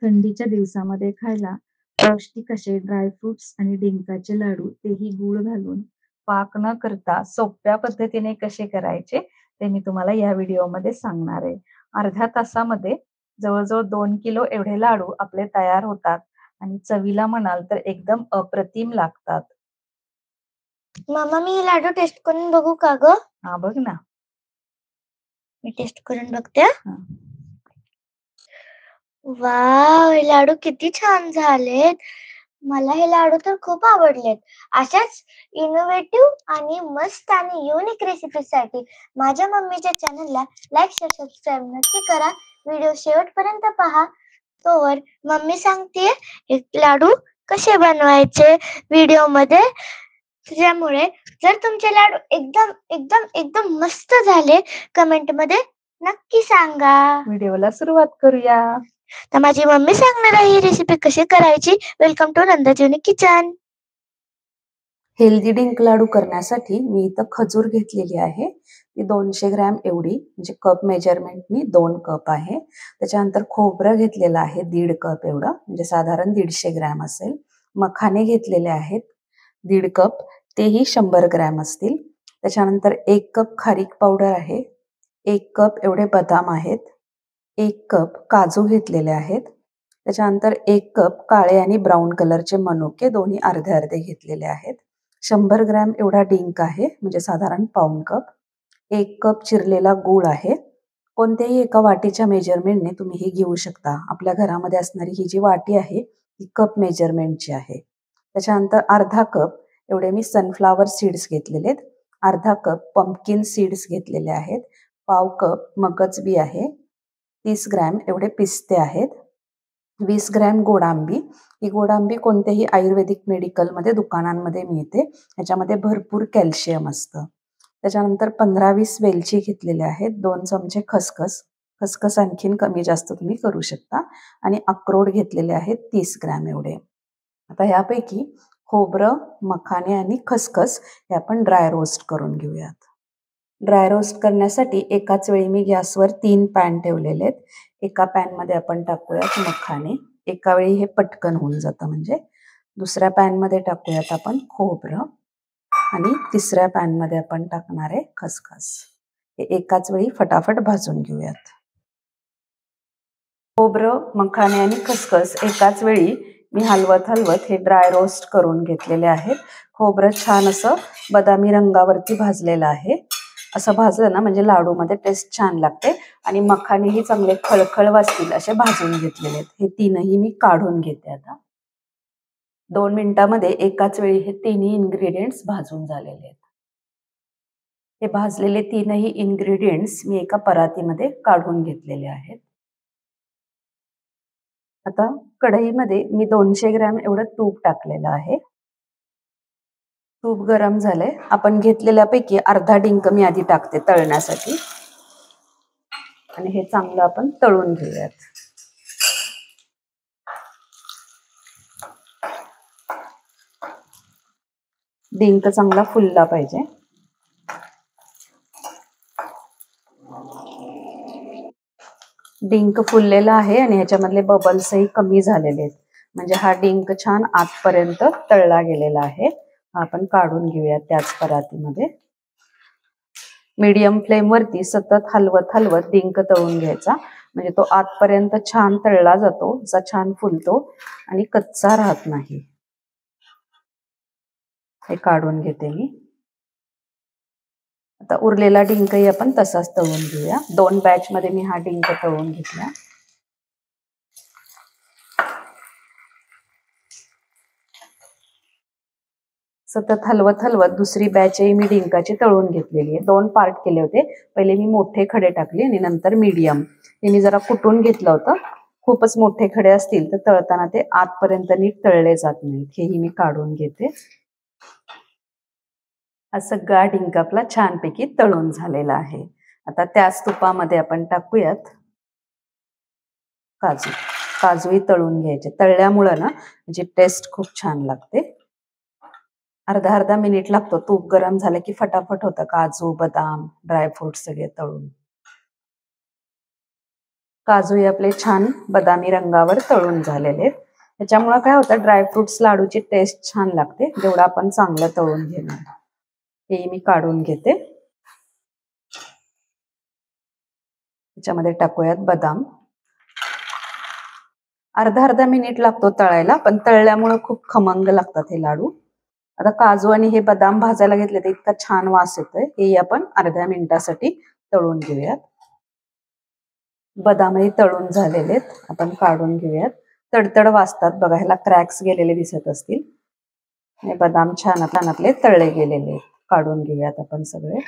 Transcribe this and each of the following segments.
थंडीच्या दिवसामध्ये खायला पौष्टिक असे ड्रायफ्रुट्स आणि डिंकाचे लाडू, तेही गूळ घालून पाक न करता सोप्या पद्धतीने कसे करायचे, ते मी तुम्हाला या व्हिडिओमध्ये सांगणार आहे. अर्ध्या तासामध्ये जवळ-जवळ 2 किलो एवढे लाडू आपले तयार होतात आणि चवीला म्हणाल तर एकदम अप्रतिम लागतात. मामा, मी हे लाडू टेस्ट करून बघू का ग? हां, बघ ना. मी टेस्ट करून बघते हां. वाव! हे लाडू किती छान झालेत. मला हे लाडू तर खूप आवडलेत. अशाच इनोव्हेटिव्ह आणि मस्त आणि युनिक रेसिपीसाठी माझ्या मम्मीच्या चॅनलला लाईक, शेअर, सबस्क्राईब नक्की करा. व्हिडिओ शेवटपर्यंत पहा. तोवर मम्मी सांगतेय हे लाडू कसे बनवायचे व्हिडिओमध्ये. त्यामुळे जर तुमचे लाडू एकदम एकदम एकदम मस्त झाले, कमेंटमध्ये नक्की सांगा. व्हिडिओला सुरुवात करूया. तर माझी मम्मी सांगणार आहे ही रेसिपी कशी करायची. Welcome to Nanda's unique kitchen. Healthy डिंक लाडू करण्यासाठी मी इथं खजूर घेतलेली आहे. ती 200 ग्रॅम एवढी, म्हणजे कप मेजरमेंटनी 2 कप आहे. त्याच्यानंतर खोबरं घेतलेलं आहे 1.5 कप एवढं, म्हणजे साधारण 150 ग्रॅम असेल. मखाने घेतलेले आहेत 1.5 कप, तेही 100 ग्रॅम असतील. त्याच्यानंतर 1 कप खारीक पावडर आहे. 1 कप एवढे बदाम आहेत. 1 कप काजू घेतलेले आहेत. त्याच्यानंतर 1 कप काळे आणि ब्राऊन कलरचे मनुके, दोन्ही अर्धे अर्धे घेतलेले आहेत. 100 ग्रॅम एवढा डिंक आहे, म्हणजे साधारण पाऊण कप. 1 कप चिरलेला गूळ आहे. कोणत्याही एका वाटीच्या मेजरमेंटने तुम्ही हे घेऊ शकता. आपल्या घरामध्ये असणारी ही जी वाटी आहे ती कप मेजरमेंटची आहे. त्याच्यानंतर अर्धा कप एवढे मी सनफ्लावर सीड्स घेतलेले आहेत. अर्धा कप पंपकिन सीड्स घेतलेले आहेत. पाव कप मगज बी आहे. 30 ग्रॅम एवढे पिस्ते आहेत. 20 ग्रॅम गोडांबी. ही गोडांबी कोणत्याही आयुर्वेदिक मेडिकलमध्ये, दुकानांमध्ये मिळते. ह्याच्यामध्ये भरपूर कॅल्शियम असतं. त्याच्यानंतर 15-20 वेलची घेतलेल्या आहेत. 2 चमचे खसखस. खसखस आणखीन कमी जास्त तुम्ही करू शकता. आणि अक्रोड घेतलेले आहेत 30 ग्रॅम एवढे. आता ह्यापैकी खोबरं, मखाने आणि खसखस हे आपण ड्राय रोस्ट करून घेऊयात. ड्राय रोस्ट करण्यासाठी एकाच वेळी मी गॅसवर 3 पॅन ठेवलेले आहेत. एका पॅनमध्ये आपण टाकूयात मखाने. एका वेळी हे पटकन होऊन जातं म्हणजे. दुसऱ्या पॅनमध्ये टाकूयात आपण खोबरं आणि तिसऱ्या पॅनमध्ये आपण टाकणार आहे खसखस. हे एकाच वेळी फटाफट भाजून घेऊयात. खोबरं, मखाने आणि खसखस एकाच वेळी मी हलवत हलवत हे ड्राय रोस्ट करून घेतलेले आहेत. खोबरं छान असं बदामी रंगावरती भाजलेलं आहे. असं भाजलं ना म्हणजे लाडूमध्ये टेस्ट छान लागते. आणि मखानेही चांगले खळखळ वाजतील असे भाजून घेतलेले आहेत. हे तीनही मी काढून घेते आता. 2 मिनिटामध्ये एकाच वेळी हे तिन्ही इन्ग्रेडियंट्स भाजून झालेले आहेत. हे भाजलेले तीनही इन्ग्रेडियंट्स मी एका परातीमध्ये काढून घेतलेले आहेत. आता कढईमध्ये मी 200 ग्रॅम एवढं तूप टाकलेलं आहे. तूप गरम झालंय. आपण घेतलेल्यापैकी अर्धा डिंक मी आधी टाकते तळण्यासाठी. आणि हे चांगलं आपण तळून घेऊयात. डिंक चांगला फुलला पाहिजे. डिंक फुललेला आहे आणि ह्याच्यामधले बबल्सही कमी झालेले आहेत. म्हणजे हा डिंक छान आतपर्यंत तळला गेलेला आहे. आपण काढून घेऊया त्याच परातीमध्ये. मीडियम फ्लेमवरती सतत हलवत हलवत डिंक तळून घ्यायचा, म्हणजे तो आतपर्यंत छान तळला जातो, असा छान फुलतो आणि कच्चा राहत नाही. हे काढून घेते मी. आता उरलेला डिंकही आपण तसाच तळून घेऊया. 2 बॅच मध्ये मी हा डिंक तळून घेतला. सतत हलवत हलवत दुसरी बॅचही मी डिंकाची तळून घेतलेली आहे. 2 पार्ट केले होते. पहिले मी मोठे खडे टाकले आणि नंतर मीडियम. हे मी जरा कुटून घेतलं होतं. खूपच मोठे खडे असतील तर तळताना ते आतपर्यंत नीट तळले जात नाहीत. हेही मी काढून घेते. हा सगळा डिंक आपला छानपैकी तळून झालेला आहे. आता त्याच तुपामध्ये आपण टाकूयात काजू. काजूही तळून घ्यायचे. तळल्यामुळं ना जी टेस्ट खूप छान लागते. अर्धा मिनिट लागतो. तूप गरम झालं की फटाफट होतं. काजू, बदाम, ड्रायफ्रूट सगळे तळून. काजू आपले छान बदामी रंगावर तळून झालेले आहेत. त्याच्यामुळे काय होतं, ड्रायफ्रुट्स लाडूची टेस्ट छान लागते जेवढं आपण चांगलं तळून घेणार. हे मी काढून घेते. त्याच्यामध्ये टाकूयात बदाम. अर्धा मिनिट लागतो तळायला, पण तळल्यामुळे खूप खमंग लागतात हे लाडू. आता काजू आणि हे बदाम भाजायला घेतले तर इतका छान वास येतोय. हे आपण अर्ध्या मिनिटासाठी तळून घेऊयात. बदामही तळून झालेले आहेत, आपण काढून घेऊयात. तडतड वाजतात बघा, ह्याला क्रॅक्स गेलेले दिसत असतील. हे बदाम छान आपले तळले गेलेले आहेत. काढून घेऊयात आपण सगळे.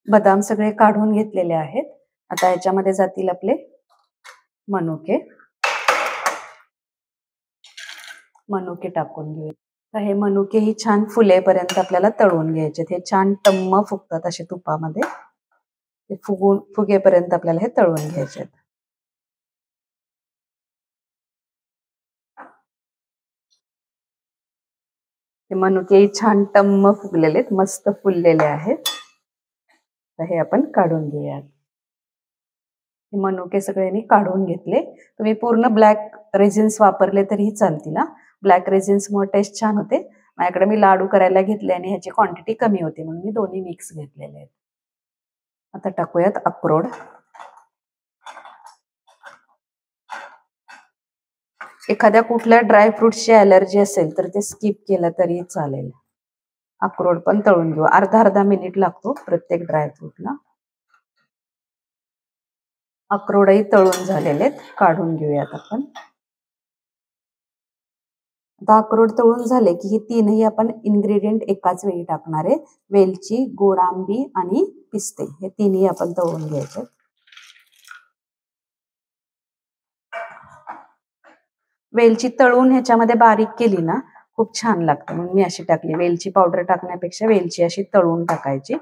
बदाम सगळे काढून घेतलेले आहेत. आता ह्याच्यामध्ये जातील आपले मनुके. मनुके टाकून घेऊया. तर हे मनुके ही छान फुलेपर्यंत आपल्याला तळून घ्यायचे. हे छान टम्म फुगतात असे तुपामध्ये. ते फुगेपर्यंत आपल्याला हे तळून घ्यायचे. हे मनुके छान टम्म फुगलेले आहेत, मस्त फुललेले आहेत. तर हे आपण काढून घेऊयात. हे मनुके सगळे मी काढून घेतले. तुम्ही पूर्ण ब्लॅक रेझिन्स वापरले तरीही चालतील. ब्लॅक रेझिन्समुळे टेस्ट छान होते. माझ्याकडे मी लाडू करायला घेतले आणि ह्याची क्वांटिटी कमी होती म्हणून मी दोन्ही मिक्स घेतलेले आहेत. आता टाकूयात अक्रोड. एखाद्या कुठल्या ड्रायफ्रुट्सची ॲलर्जी असेल तर ते स्किप केलं तरी चालेल. अक्रोड पण तळून घेऊ. अर्धा मिनिट लागतो प्रत्येक ड्रायफ्रूटला. अक्रोडही तळून झालेले आहेत, काढून घेऊयात आपण. आता अक्रोड तळून झाले की हे तीनही आपण इन्ग्रेडियंट एकाच वेळी टाकणार आहे. वेलची, गोडांबी आणि पिस्ते हे तिन्ही आपण तळून घ्यायचे. वेलची तळून ह्याच्यामध्ये बारीक केली ना खूप छान लागते, म्हणून मी अशी टाकली. वेलची पावडर टाकण्यापेक्षा वेलची अशी तळून टाकायची.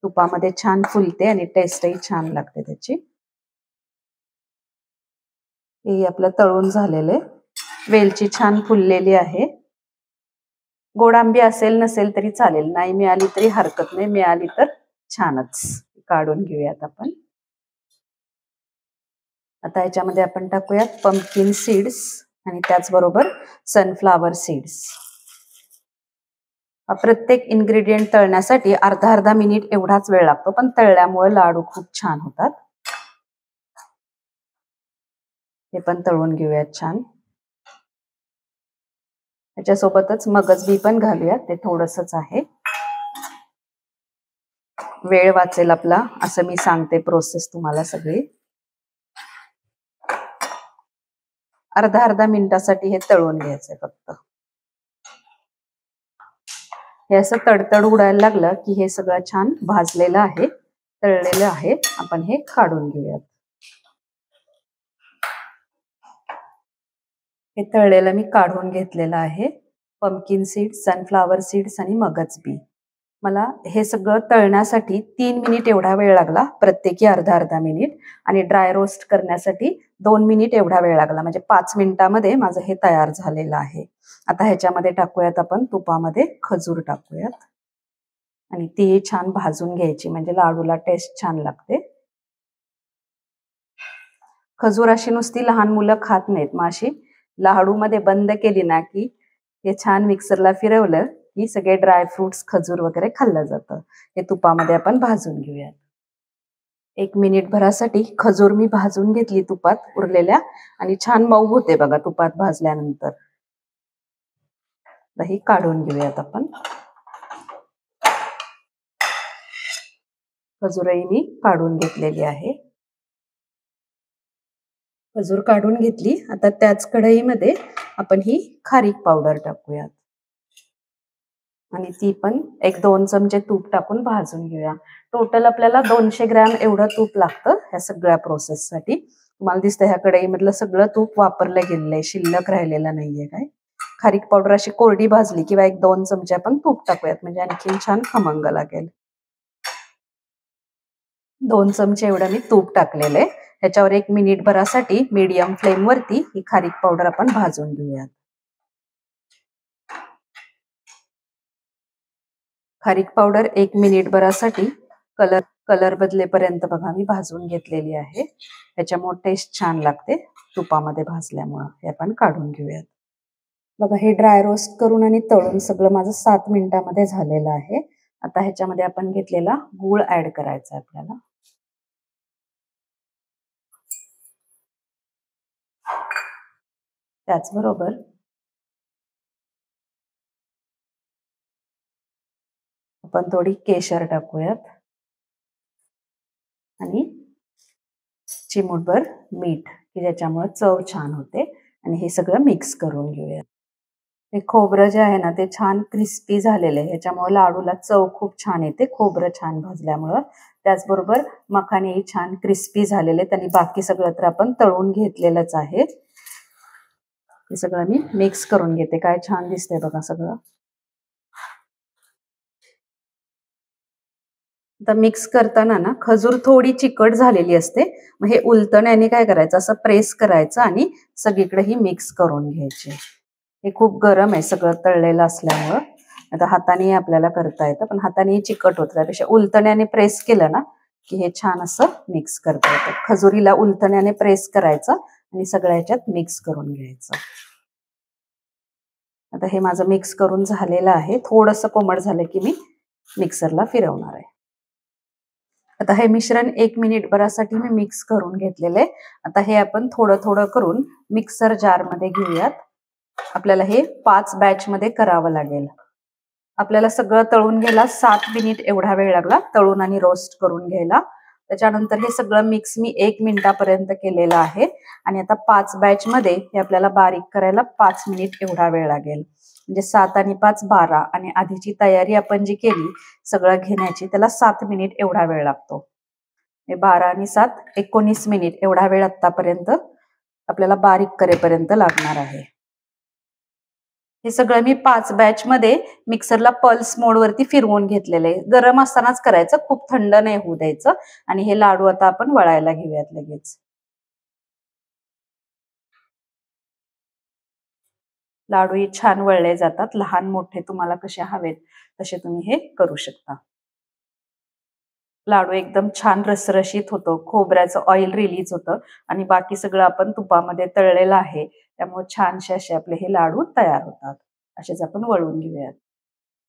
तुपामध्ये छान फुलते आणि टेस्टही छान लागते त्याची. हे आपलं तळून झालेले. वेलची छान फुललेली आहे. गोडांबी असेल नसेल तरी चालेल, नाही मिळाली तरी हरकत नाही, मिळाली तर छानच. काढून घेऊयात आपण. आता ह्याच्यामध्ये आपण टाकूयात पंपकिन सीड्स आणि त्याचबरोबर सनफ्लावर सीड्स. प्रत्येक इन्ग्रेडियंट तळण्यासाठी अर्धा मिनिट एवढाच वेळ लागतो, पण तळल्यामुळे लाडू खूप छान होतात. हे पण तळून घेऊयात छान. त्याच्यासोबतच मगजबी पण घालूयात, ते थोडंसंच आहे. वेळ वाचेल आपला, असं मी सांगते प्रोसेस तुम्हाला सगळी. अर्धा मिनिटासाठी हे तळून घ्यायचंय फक्त. हे असं तडतड उडायला लागलं की हे सगळं छान भाजलेलं आहे, तळलेलं आहे. आपण हे काढून घेऊयात. हे तळलेलं मी काढून घेतलेलं आहे. पंपकिन सीड्स, सनफ्लावर सीड्स आणि मगजबी. मला हे सगळं तळण्यासाठी 3 मिनिट एवढा वेळ लागला, प्रत्येकी अर्धा मिनिट. आणि ड्राय रोस्ट करण्यासाठी 2 मिनिट एवढा वेळ लागला. म्हणजे 5 मिनिटामध्ये माझं हे तयार झालेलं आहे. आता ह्याच्यामध्ये टाकूयात आपण तुपामध्ये खजूर टाकूयात आणि ती छान भाजून घ्यायची, म्हणजे लाडूला टेस्ट छान लागते. खजूर अशी नुसती लहान मुलं खात नाहीत, मग अशी लाडूमध्ये बंद केली ना की हे छान मिक्सरला फिरवलं की सगळे ड्रायफ्रुट्स, खजूर वगैरे खाल्लं जातं. हे तुपामध्ये आपण भाजून घेऊयात. 1 मिनिटभरासाठी खजूर मी भाजून घेतली तुपात उरलेल्या आणि छान मऊ होते बघा तुपात भाजल्यानंतर. दही काढून घेऊयात आपण. खजूरही मी काढून घेतलेली आहे. खजूर काढून घेतली. आता त्याच कढईमध्ये आपण ही खारीक पावडर टाकूयात आणि ती पण 1-2 चमचे तूप टाकून भाजून घेऊया. टोटल आपल्याला 200 ग्रॅम एवढं तूप लागतं ह्या सगळ्या प्रोसेससाठी. तुम्हाला दिसतं ह्या कढईमधलं सगळं तूप वापरलं गेलेलं आहे, शिल्लक राहिलेलं नाहीये काय. खारीक पावडर अशी कोरडी भाजली किंवा 1-2 चमचे आपण तूप टाकूयात, म्हणजे आणखीन छान खमंग लागेल. 2 चमचे एवढं मी तूप टाकलेलं आहे. ह्याच्यावर 1 मिनिटभरासाठी मीडियम फ्लेम वरती ही खारीक पावडर आपण भाजून घेऊयात. खारीक पावडर 1 मिनिटभरासाठी कलर बदलेपर्यंत बघा मी भाजून घेतलेली आहे. त्याच्यामुळे टेस्ट छान लागते तुपामध्ये भाजल्यामुळं. हे आपण काढून घेऊयात. बघा हे ड्राय रोस्ट करून आणि तळून सगळं माझं 7 मिनिटामध्ये झालेलं आहे. आता ह्याच्यामध्ये आपण घेतलेला गूळ ऍड करायचा आपल्याला. त्याचबरोबर आपण थोडी केशर टाकूयात आणि चिमूटभर मीठ, की ज्याच्यामुळे चव छान होते. आणि हे सगळं मिक्स करून घेऊयात. हे खोबरं जे आहे ना ते छान क्रिस्पी झालेलं आहे. ह्याच्यामुळे लाडूला चव खूप छान येते खोबरं छान भाजल्यामुळं. त्याचबरोबर मखानेही छान क्रिस्पी झालेले आहेत आणि बाकी सगळं तर आपण तळून घेतलेलंच आहे. हे सगळं मी मिक्स करून घेते. काय छान दिसतंय बघा सगळं. आता मिक्स करताना ना खजूर थोडी चिकट झालेली असते. मग हे उलटण्याने काय करायचं, असं प्रेस करायचं आणि सगळीकडे ही मिक्स करून घ्यायचे. हे खूप गरम आहे सगळं तळलेलं असल्यामुळं. आता हाताने आपल्याला करता येतं, पण हाताने चिकट होतं. त्यापेक्षा उलटण्याने प्रेस केलं ना की हे छान असं मिक्स करता येतं. खजुरीला उलटण्याने प्रेस करायचं आणि सगळ्या ह्याच्यात मिक्स करून घ्यायचं. आता हे माझं मिक्स करून झालेलं आहे. थोडंसं कोमट झालं की मी मिक्सरला फिरवणार आहे. आता हे मिश्रण 1 मिनिटभरासाठी मी मिक्स करून घेतलेले. आता हे आपण थोडं थोडं करून मिक्सर जार मध्ये घेऊयात. आपल्याला हे 5 बॅच मध्ये करावं लागेल. आपल्याला सगळं तळून घ्यायला 7 मिनिट एवढा वेळ लागला तळून आणि रोस्ट करून घ्यायला. त्याच्यानंतर हे सगळं मिक्स मी 1 मिनिटापर्यंत केलेलं आहे. आणि आता 5 बॅच मध्ये हे आपल्याला बारीक करायला 5 मिनिट एवढा वेळ लागेल. म्हणजे 7 आणि 5 12 आणि आधीची तयारी आपण जी केली सगळं घेण्याची त्याला 7 मिनिट एवढा वेळ लागतो. हे 12 आणि 7 19 मिनिट एवढा वेळ आतापर्यंत आपल्याला बारीक करेपर्यंत लागणार आहे. हे सगळं मी 5 बॅच मध्ये मिक्सरला पल्स मोड वरती फिरवून घेतलेलं आहे. गरम असतानाच करायचं, खूप थंड नाही होऊ द्यायचं. आणि हे लाडू आता आपण वळायला घेऊयात लगेच. लाडू हे छान वळले जातात. लहान मोठे तुम्हाला कसे हवेत तसे तुम्ही हे करू शकता. लाडू एकदम छान रसरशीत होतो. खोबऱ्याचं ऑइल रिलीज होतं आणि बाकी सगळं आपण तुपामध्ये तळलेलं आहे. त्यामुळे छानसे असे आपले हे लाडू तयार होतात. असेच आपण वळून घेऊयात.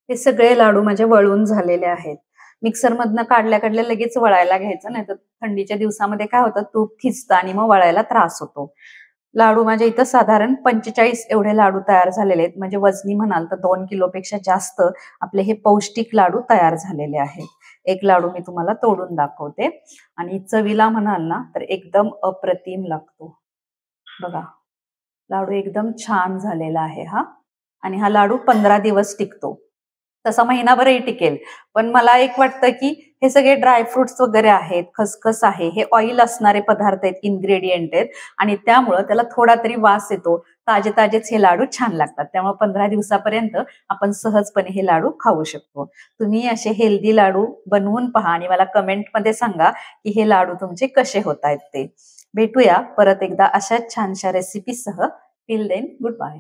हे सगळे लाडू माझे वळून झालेले आहेत. मिक्सर मधनं काढल्या लगेच वळायला घ्यायचं, नाही तर थंडीच्या दिवसामध्ये काय होतं तूप खिचतं आणि मग वळायला त्रास होतो. लाडू माझ्या इथं साधारण 45 एवढे लाडू तयार झालेले आहेत. म्हणजे वजनी म्हणाल तर 2 किलोपेक्षा जास्त आपले हे पौष्टिक लाडू तयार झालेले आहेत. एक लाडू मी तुम्हाला तोडून दाखवते आणि चवीला म्हणाल ना तर एकदम अप्रतिम लागतो. बघा लाडू एकदम छान झालेला आहे हा. आणि हा लाडू 15 दिवस टिकतो. तसा महिनाभरही टिकेल. पण मला एक वाटतं की हे सगळे ड्रायफ्रुट्स वगैरे आहेत, खसखस आहे, हे ऑइल असणारे पदार्थ आहेत, इन्ग्रेडियंट आहेत आणि त्यामुळं त्याला थोडा तरी वास येतो. ताजे ताजेच हे लाडू छान लागतात. त्यामुळे 15 दिवसापर्यंत आपण सहजपणे हे लाडू खाऊ शकतो. तुम्ही असे हेल्दी लाडू बनवून पहा आणि मला कमेंटमध्ये सांगा की हे लाडू तुमचे कसे होत आहेत ते. भेटूया परत एकदा अशाच छानशा रेसिपीसह. Till then good bye.